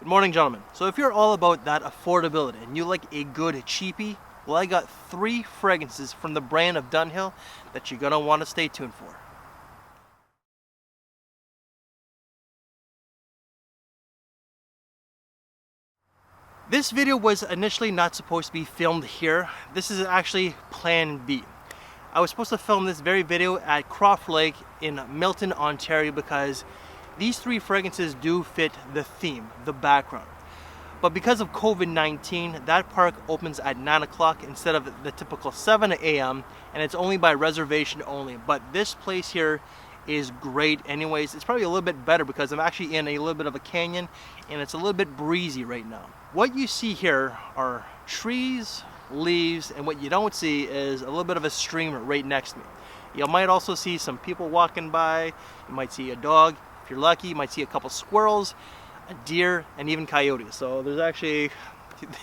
Good morning, gentlemen. So if you're all about that affordability and you like a good cheapie, well, I got 3 fragrances from the brand of Dunhill that you're gonna want to stay tuned for. This video was initially not supposed to be filmed here. This is actually plan B. I was supposed to film this very video at Croft Lake in Milton, Ontario, because these 3 fragrances do fit the theme, the background. But because of COVID-19, that park opens at 9 o'clock instead of the typical 7 a.m. and it's only by reservation only. But this place here is great anyways. It's probably a little bit better because I'm actually in a little bit of a canyon and it's a little bit breezy right now. What you see here are trees, leaves, and what you don't see is a little bit of a stream right next to me. You might also see some people walking by. You might see a dog. If you're lucky, you might see a couple squirrels, a deer, and even coyotes. So there's actually,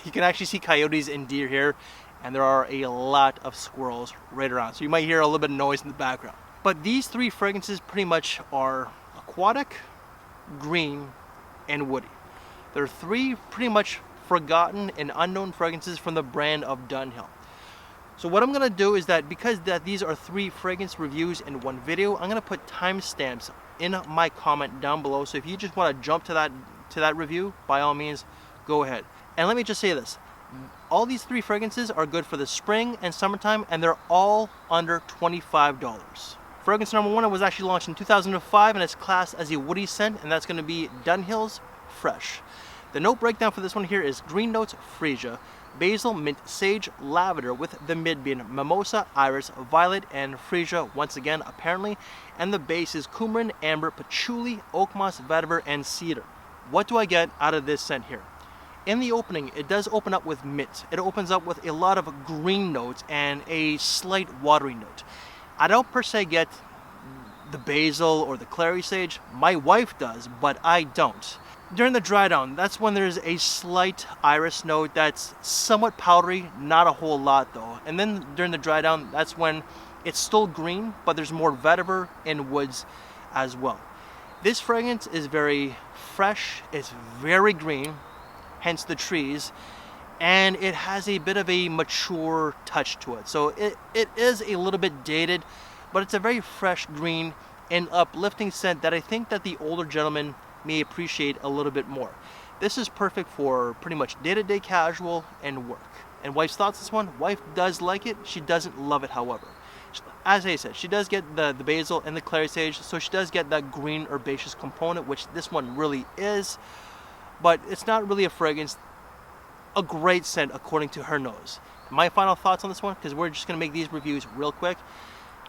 you can actually see coyotes and deer here, and there are a lot of squirrels right around. So you might hear a little bit of noise in the background. But these 3 fragrances pretty much are aquatic, green, and woody. They're 3 pretty much forgotten and unknown fragrances from the brand of Dunhill. So what I'm gonna do is that because these are 3 fragrance reviews in one video, I'm gonna put timestamps in my comment down below. So if you just want to jump to that review, by all means, go ahead. And let me just say this: all these 3 fragrances are good for the spring and summertime, and they're all under $25. Fragrance number 1 was actually launched in 2005, and it's classed as a woody scent, and that's going to be Dunhill's Fresh. The note breakdown for this one here is green notes freesia, basil, mint, sage, lavender, with the mid being mimosa, iris, violet, and freesia once again apparently, and the base is coumarin, amber, patchouli, oak moss, vetiver, and cedar. What do I get out of this scent here? In the opening, it does open up with mint. It opens up with a lot of green notes and a slight watery note. I don't per se get the basil or the clary sage. My wife does, but I don't. During the dry down, that's when there's a slight iris note that's somewhat powdery, not a whole lot though. And then during the dry down, that's when it's still green, but there's more vetiver and woods as well. This fragrance is very fresh, it's very green, hence the trees, and it has a bit of a mature touch to it. So it is a little bit dated, but it's a very fresh green and uplifting scent that I think that the older gentlemen may appreciate a little bit more. This is perfect for pretty much day-to-day casual and work. And wife's thoughts on this one? Wife does like it. She doesn't love it, however. As I said, she does get the basil and the clary sage, so she does get that green herbaceous component, which this one really is. But it's not really a fragrance, a great scent according to her nose. My final thoughts on this one, because we're just going to make these reviews real quick.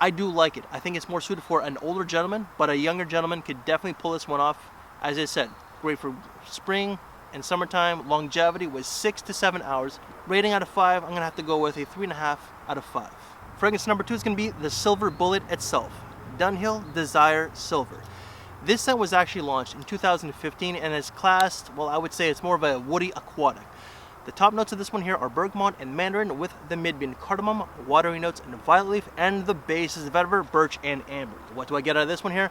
I do like it. I think it's more suited for an older gentleman, but a younger gentleman could definitely pull this one off. As I said, great for spring and summertime. Longevity was 6 to 7 hours. Rating out of 5, I'm gonna have to go with a 3.5 out of 5. Fragrance number 2 is gonna be the Silver Bullet itself, Dunhill Desire Silver. This scent was actually launched in 2015 and is classed, well, I would say it's more of a woody aquatic. The top notes of this one here are bergamot and mandarin, with the mid being cardamom, watery notes, and violet leaf, and the base is vetiver, birch, and amber. What do I get out of this one here?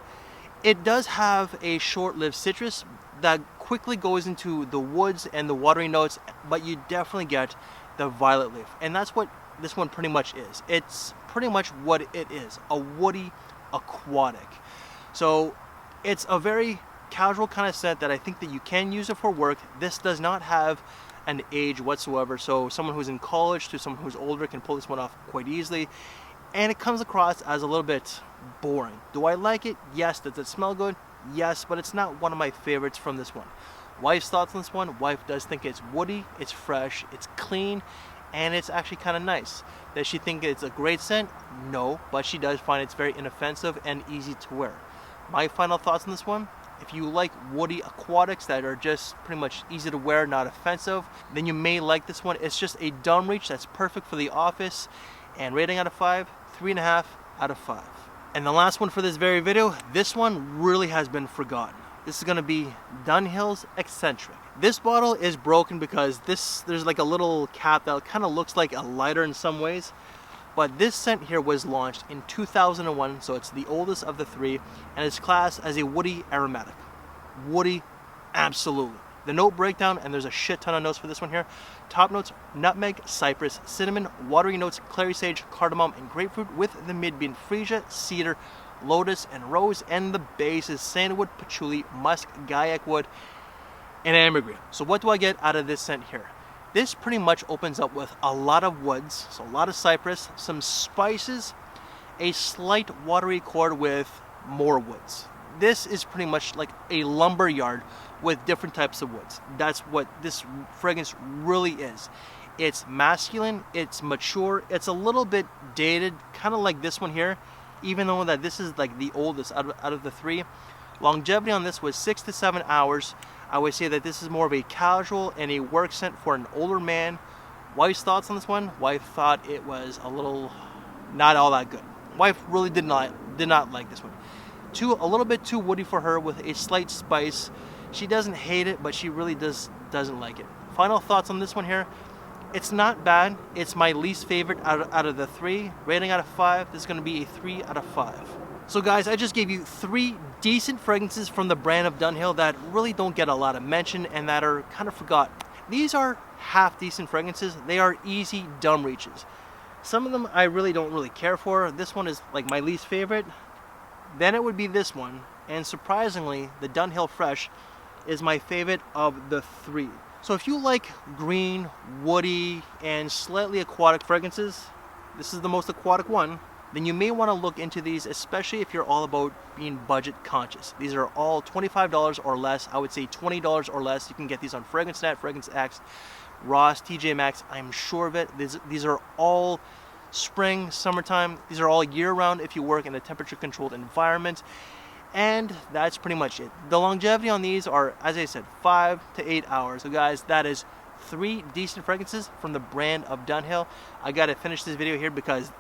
It does have a short-lived citrus that quickly goes into the woods and the watery notes, but you definitely get the violet leaf. And that's what this one pretty much is. It's pretty much what it is, a woody aquatic. So it's a very casual kind of scent that I think that you can use it for work. This does not have an age whatsoever, so someone who's in college to someone who's older can pull this one off quite easily. And it comes across as a little bit boring. Do I like it? Yes. Does it smell good? Yes, but it's not one of my favorites from this one. Wife's thoughts on this one? Wife does think it's woody, it's fresh, it's clean, and it's actually kind of nice. Does she think it's a great scent? No, but she does find it's very inoffensive and easy to wear. My final thoughts on this one? If you like woody aquatics that are just pretty much easy to wear, not offensive, then you may like this one. It's just a dumb reach that's perfect for the office. And rating out of 5, 3.5 out of 5. And the last one for this very video, this one really has been forgotten. This is going to be Dunhill's X-Centric. This bottle is broken because there's like a little cap that kind of looks like a lighter in some ways. But this scent here was launched in 2001, so it's the oldest of the 3, and it's classed as a woody aromatic. Woody, absolutely. The note breakdown, and there's a shit ton of notes for this one here. Top notes: nutmeg, cypress, cinnamon. Watery notes: clary sage, cardamom, and grapefruit, with the mid being freesia, cedar, lotus, and rose. And the base is sandalwood, patchouli, musk, gaiac wood, and ambergris. So what do I get out of this scent here? This pretty much opens up with a lot of woods, so a lot of cypress, some spices, a slight watery chord with more woods. This is pretty much like a lumber yard with different types of woods. That's what this fragrance really is. It's masculine, it's mature, it's a little bit dated, kind of like this one here, even though that this is like the oldest out of the three. Longevity on this was 6 to 7 hours. I would say that this is more of a casual and a work scent for an older man. Wife's thoughts on this one? Wife thought it was a little not all that good. Wife really did not like this one. A little bit too woody for her, with a slight spice. She doesn't hate it, but she really doesn't like it. Final thoughts on this one here. It's not bad. It's my least favorite out of the three. Rating out of 5, this is going to be a 3 out of 5. So guys, I just gave you 3 decent fragrances from the brand of Dunhill that really don't get a lot of mention and that are kind of forgotten. These are half decent fragrances. They are easy dumb reaches. Some of them I really don't care for. This one is like my least favorite. Then it would be this one, and surprisingly, the Dunhill Fresh is my favorite of the 3. So if you like green, woody, and slightly aquatic fragrances, this is the most aquatic one, then you may want to look into these, especially if you're all about being budget conscious. These are all $25 or less. I would say $20 or less. You can get these on FragranceNet, Fragrance X, Ross, TJ Maxx. I'm sure of it. These are all spring, summertime. These are all year-round if you work in a temperature-controlled environment. And that's pretty much it. The longevity on these are, as I said, 5 to 8 hours. So guys, that is 3 decent fragrances from the brand of Dunhill. I gotta finish this video here because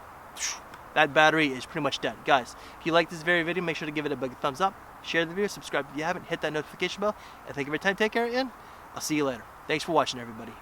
that battery is pretty much dead. Guys, if you like this very video, make sure to give it a big thumbs up, share the video, subscribe if you haven't, hit that notification bell, and thank you for your time. Take care, and I'll see you later. Thanks for watching, everybody.